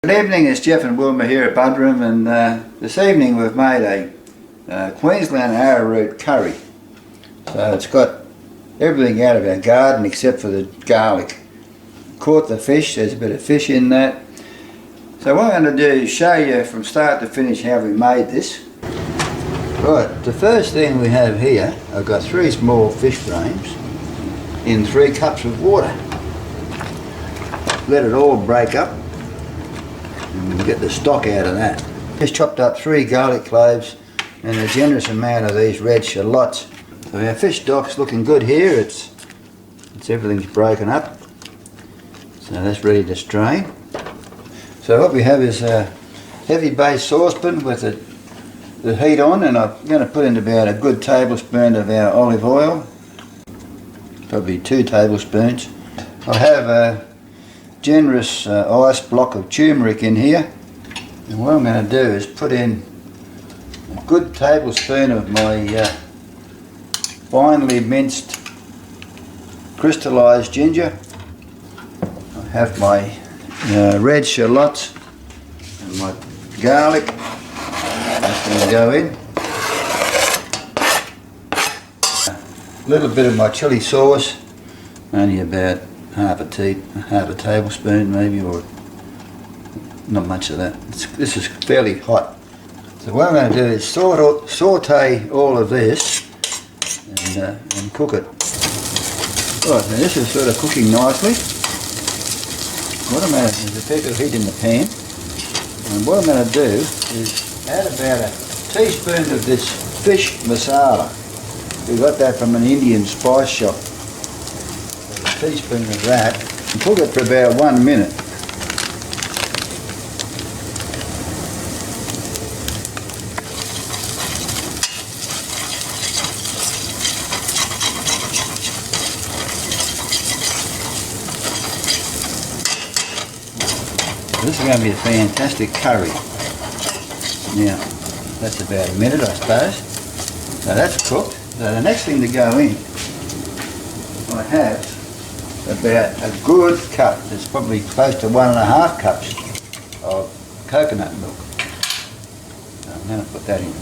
Good evening, it's Jeff and Wilma here at Budrum, and this evening we've made a Queensland Arrowroot curry. So it's got everything out of our garden except for the garlic. Caught the fish, there's a bit of fish in that. So what I'm going to do is show you from start to finish how we made this. Right, the first thing we have here, I've got 3 small fish frames in 3 cups of water. Let it all break up. And we'll get the stock out of that. Just chopped up 3 garlic cloves and a generous amount of these red shallots. So our fish stock's looking good here. It's everything's broken up. So that's ready to strain. So what we have is a heavy base saucepan with the heat on, and I'm going to put in about a good tablespoon of our olive oil. Probably 2 tablespoons. I have a generous ice block of turmeric in here, and what I'm going to do is put in a good tablespoon of my finely minced crystallised ginger. I have my red shallots and my garlic. That's going to go in. A little bit of my chilli sauce, only about half a tablespoon maybe, or not much of that. This is fairly hot. So what I'm going to do is saute all of this and cook it. Right, now this is sort of cooking nicely. What I'm going to do is a fair bit of heat in the pan, and what I'm going to do is add about a teaspoon of this fish masala. We got that from an Indian spice shop. A teaspoon of that, and cook it for about 1 minute. This is going to be a fantastic curry. Now, that's about a minute, I suppose. So that's cooked. So the next thing to go in, I have about a good cup, it's probably close to 1.5 cups of coconut milk. So I'm going to put that in.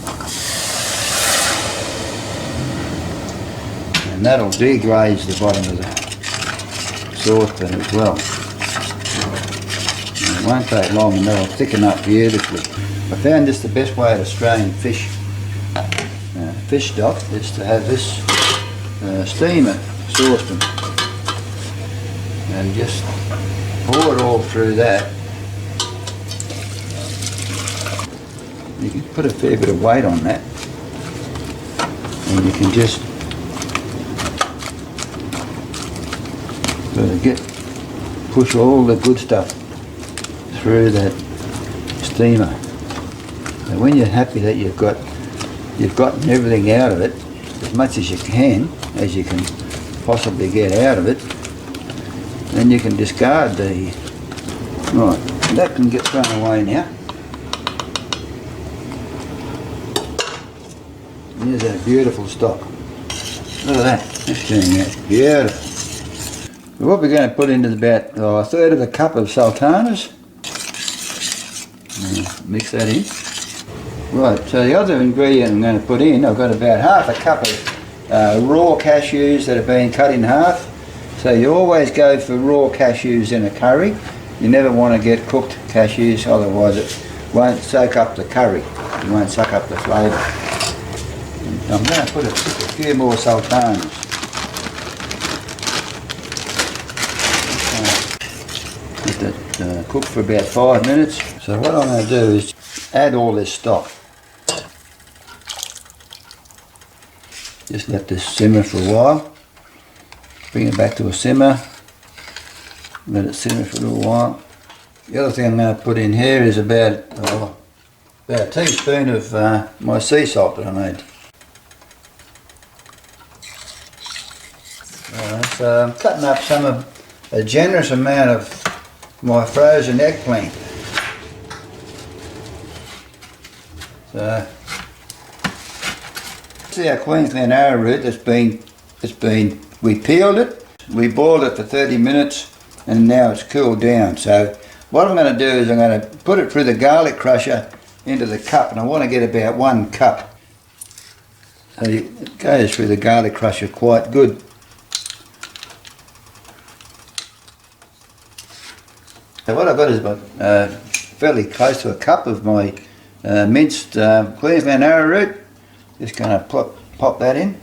And that'll deglaze the bottom of the saucepan as well. And it won't take long and that'll thicken up beautifully. I found this the best way to strain fish stock is to have this steamer saucepan. And just pour it all through that. You can put a fair bit of weight on that, and you can just sort of push all the good stuff through that steamer. And when you're happy that you've gotten everything out of it, as much as you can possibly get out of it, then you can discard the... Right, that can get thrown away now. Here's that beautiful stock. Look at that, that's turning out beautiful. What we're going to put in is about 1/3 of a cup of sultanas. Mix that in. Right, so the other ingredient I'm going to put in, I've got about 1/2 cup of raw cashews that have been cut in half. So you always go for raw cashews in a curry. You never want to get cooked cashews, otherwise it won't soak up the curry. It won't suck up the flavour. I'm going to put a few more sultanas. Let that cook for about 5 minutes. So what I'm going to do is add all this stock. Just let this simmer for a while. Bring it back to a simmer, let it simmer for a little while. The other thing I'm going to put in here is about a teaspoon of my sea salt that I made. So I'm cutting up a generous amount of my frozen eggplant. So see our Queensland Arrowroot we peeled it, we boiled it for 30 minutes, and now it's cooled down. So What I'm going to do is I'm going to put it through the garlic crusher into the cup, and I want to get about 1 cup. So it goes through the garlic crusher quite good. So what I've got is about fairly close to a cup of my minced Queensland Arrowroot. Just going to pop that in.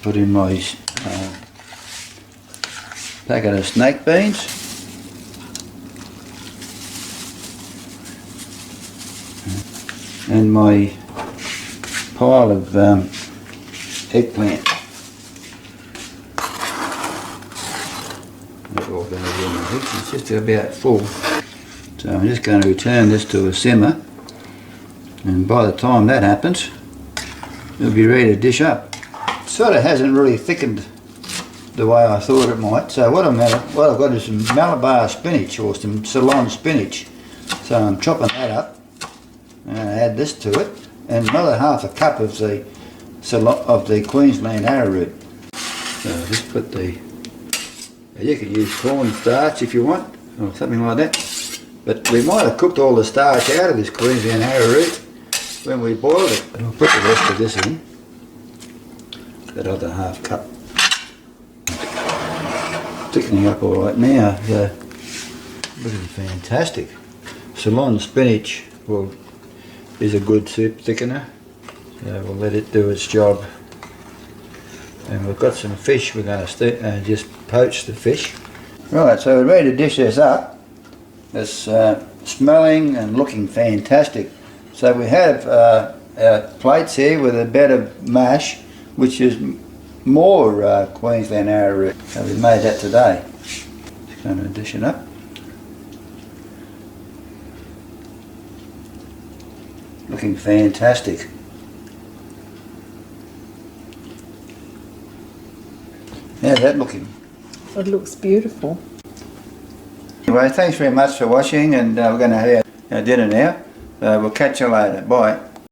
Put in my packet of snake beans. And my pile of eggplant. It's just about full. So I'm just going to return this to a simmer, and by the time that happens, it'll be ready to dish up. It sort of hasn't really thickened the way I thought it might. So what I've got is some Malabar spinach, or some Ceylon spinach. So I'm chopping that up, and I add this to it, and another half a cup of the Queensland Arrowroot. So just put the. You can use corn starch if you want, or something like that. But we might have cooked all the starch out of this Queensland Arrowroot when we boiled it. But I'll put the rest of this in. That other half cup. Thickening up all right now. Looking fantastic. Ceylon spinach is a good soup thickener. So we'll let it do its job. And we've got some fish. We're going to just poach the fish. Right, so we're ready to dish this up. It's smelling and looking fantastic. So we have our plates here with a bed of mash, which is more Queensland Arrowroot. So we made that today. Just going to dish it up. Looking fantastic. How's that looking? It looks beautiful. Anyway, thanks very much for watching, and we're going to have our dinner now. We'll catch you later. Bye.